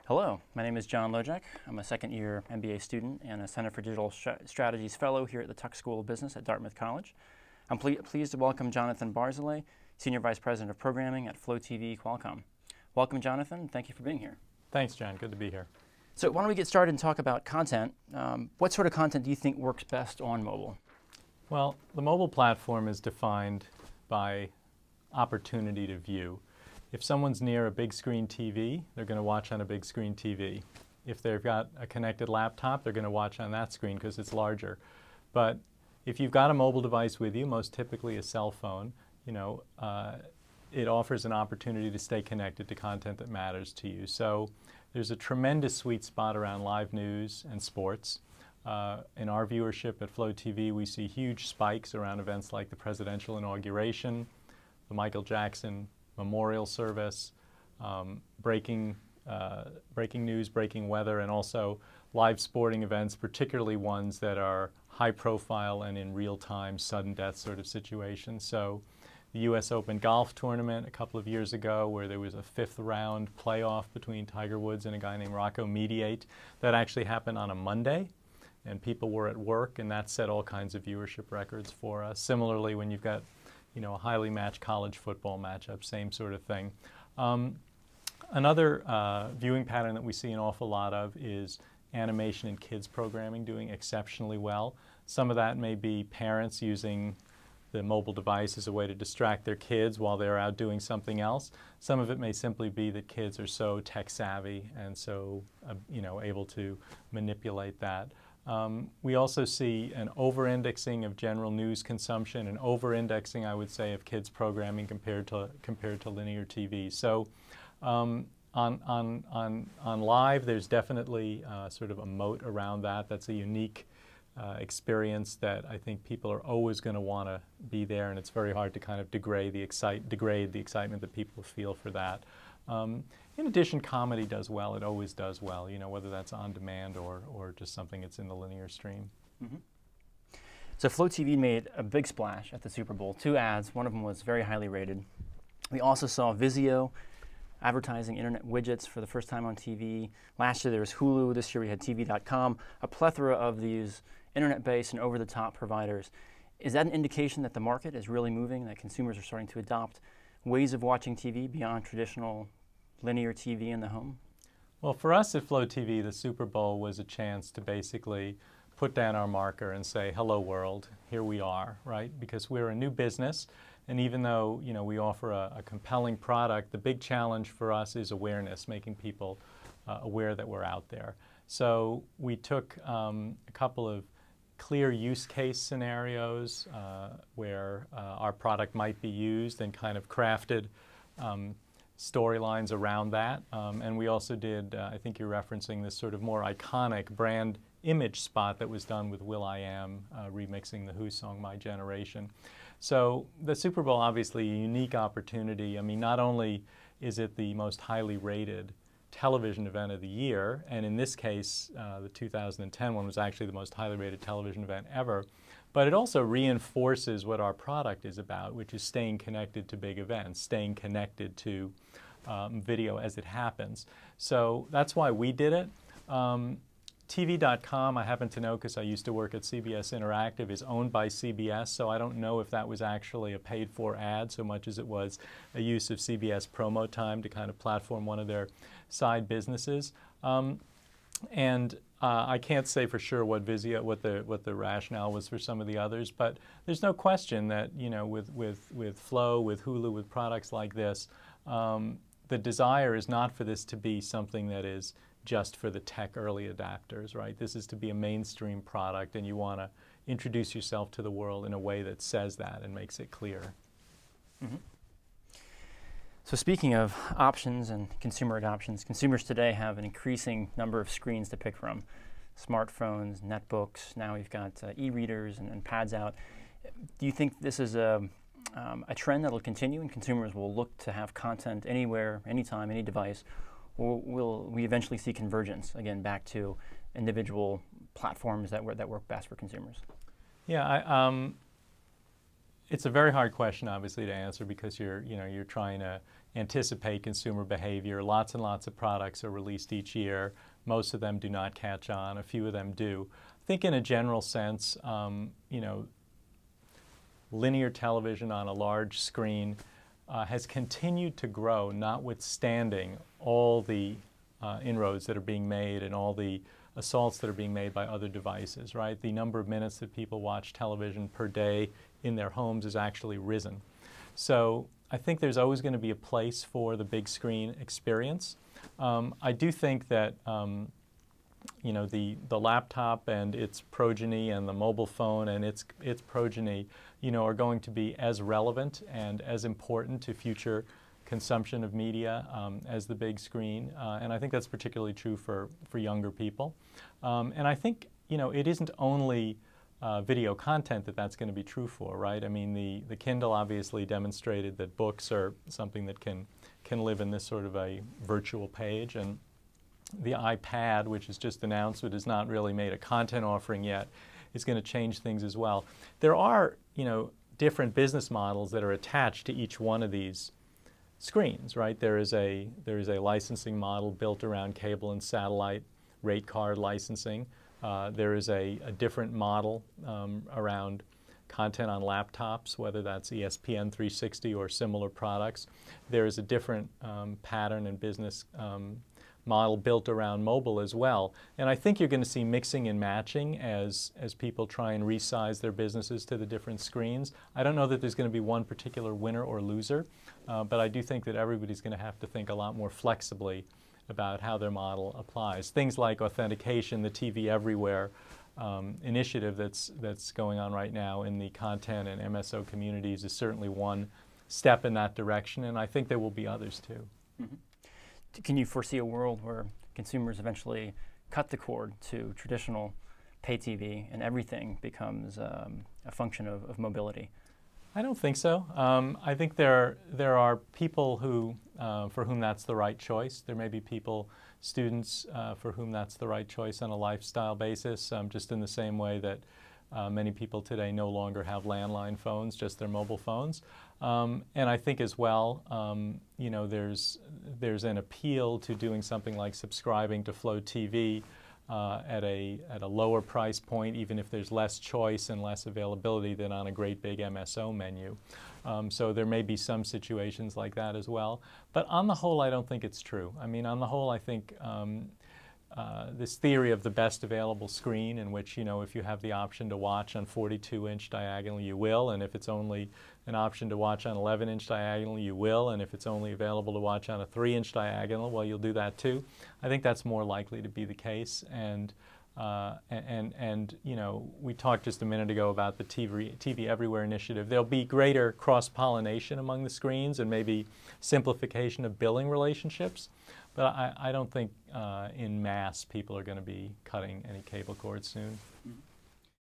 Hello, my name is John Lojak. I'm a second-year MBA student and a Center for Digital Strategies Fellow here at the Tuck School of Business at Dartmouth College. I'm pleased to welcome Jonathon Barzilay, Senior Vice President of Programming at FLO TV, Qualcomm. Welcome, Jonathon. Thank you for being here. Thanks, John. Good to be here. So why don't we get started and talk about content. What sort of content do you think works best on mobile? Well, the mobile platform is defined by opportunity to view. If someone's near a big screen TV, they're going to watch on a big screen TV. If they've got a connected laptop, they're going to watch on that screen because it's larger. But if you've got a mobile device with you, most typically a cell phone, it offers an opportunity to stay connected to content that matters to you. So there's a tremendous sweet spot around live news and sports. In our viewership at FLO TV, we see huge spikes around events like the presidential inauguration, the Michael Jackson memorial service, breaking news, breaking weather, and also live sporting events, particularly ones that are high profile and in real time, sudden death sort of situations. So the US Open golf tournament a couple of years ago, where there was a 5th round playoff between Tiger Woods and a guy named Rocco Mediate, that actually happened on a Monday, and people were at work, and that set all kinds of viewership records for us. Similarly, when you've got a highly matched college football matchup, same sort of thing. Another viewing pattern that we see an awful lot of is animation and kids programming doing exceptionally well. Some of that may be parents using the mobile device as a way to distract their kids while they're out doing something else. Some of it may simply be that kids are so tech savvy and so able to manipulate that. We also see an over-indexing of general news consumption, and over-indexing, I would say, of kids programming compared to linear TV. So on live, there's definitely sort of a moat around that. That's a unique experience that I think people are always going to want to be there, and it's very hard to kind of degrade the excitement that people feel for that. In addition, comedy does well. It always does well, whether that's on demand or just something that's in the linear stream. Mm-hmm. So FLO TV made a big splash at the Super Bowl. 2 ads. One of them was very highly rated. We also saw Vizio advertising internet widgets for the first time on TV. Last year there was Hulu. This year we had TV.com. A plethora of these internet-based and over-the-top providers. Is that an indication that the market is really moving, that consumers are starting to adopt ways of watching TV beyond traditional linear TV in the home? Well, for us at FLO TV, the Super Bowl was a chance to basically put down our marker and say, hello world, here we are, right? Because we're a new business, and even though we offer a compelling product, the big challenge for us is awareness, making people aware that we're out there. So we took a couple of clear use case scenarios where our product might be used and kind of crafted storylines around that. And we also did, I think you're referencing this sort of more iconic brand image spot that was done with will.i.am remixing the Who song My Generation. So the Super Bowl, obviously a unique opportunity. I mean, not only is it the most highly rated television event of the year, and in this case, the 2010 one was actually the most highly rated television event ever, but it also reinforces what our product is about, which is staying connected to big events, staying connected to video as it happens. So that's why we did it. TV.com, I happen to know because I used to work at CBS Interactive, is owned by CBS, so I don't know if that was actually a paid-for ad so much as it was a use of CBS promo time to kind of platform one of their side businesses. I can't say for sure what Vizio, what the rationale was for some of the others, but there's no question that with FLO, with Hulu, with products like this, the desire is not for this to be something that is just for the tech early adapters, right? This is to be a mainstream product, and you want to introduce yourself to the world in a way that says that and makes it clear. Mm-hmm. So speaking of options and consumer adoptions, consumers today have an increasing number of screens to pick from. Smartphones, netbooks, now we've got e-readers and pads out. Do you think this is a trend that will continue and consumers will look to have content anywhere, anytime, any device, or will we eventually see convergence, again, back to individual platforms that work best for consumers? Yeah, it's a very hard question, obviously, to answer because you're trying to anticipate consumer behavior. Lots and lots of products are released each year. Most of them do not catch on. A few of them do. I think in a general sense, you know, linear television on a large screen has continued to grow, notwithstanding all the inroads that are being made and all the assaults that are being made by other devices, right? The number of minutes that people watch television per day in their homes has actually risen. So I think there's always going to be a place for the big screen experience. I do think that you know, the laptop and its progeny and the mobile phone and its progeny, you know, are going to be as relevant and as important to future consumption of media as the big screen, and I think that's particularly true for younger people. And I think, you know, it isn't only video content that's going to be true for, right? I mean, the Kindle obviously demonstrated that books are something that can live in this sort of a virtual page, and the iPad, which is just announced but has not really made a content offering yet, is going to change things as well. There are, you know, different business models that are attached to each one of these screens, right? There is a licensing model built around cable and satellite rate card licensing. There is a different model around content on laptops, whether that's ESPN 360 or similar products. There is a different pattern and business model built around mobile as well. And I think you're going to see mixing and matching as people try and resize their businesses to the different screens. I don't know that there's going to be one particular winner or loser, but I do think that everybody's going to have to think a lot more flexibly about how their model applies. Things like authentication, the TV Everywhere initiative that's going on right now in the content and MSO communities is certainly one step in that direction, and I think there will be others too. Mm-hmm. Can you foresee a world where consumers eventually cut the cord to traditional pay TV and everything becomes a function of mobility? I don't think so. I think there are people who, for whom that's the right choice. There may be people, students, for whom that's the right choice on a lifestyle basis, just in the same way that many people today no longer have landline phones, just their mobile phones. And I think as well, you know, there's an appeal to doing something like subscribing to FLO TV at a lower price point, even if there's less choice and less availability than on a great big MSO menu. So there may be some situations like that as well. But on the whole, I don't think it's true. I mean, on the whole, I think this theory of the best available screen, in which, you know, if you have the option to watch on 42-inch diagonal, you will, and if it's only an option to watch on 11-inch diagonal, you will, and if it's only available to watch on a 3-inch diagonal, well, you'll do that too. I think that's more likely to be the case, and you know, we talked just a minute ago about the TV Everywhere initiative. There'll be greater cross-pollination among the screens and maybe simplification of billing relationships, but I don't think in mass people are going to be cutting any cable cords soon. Mm-hmm.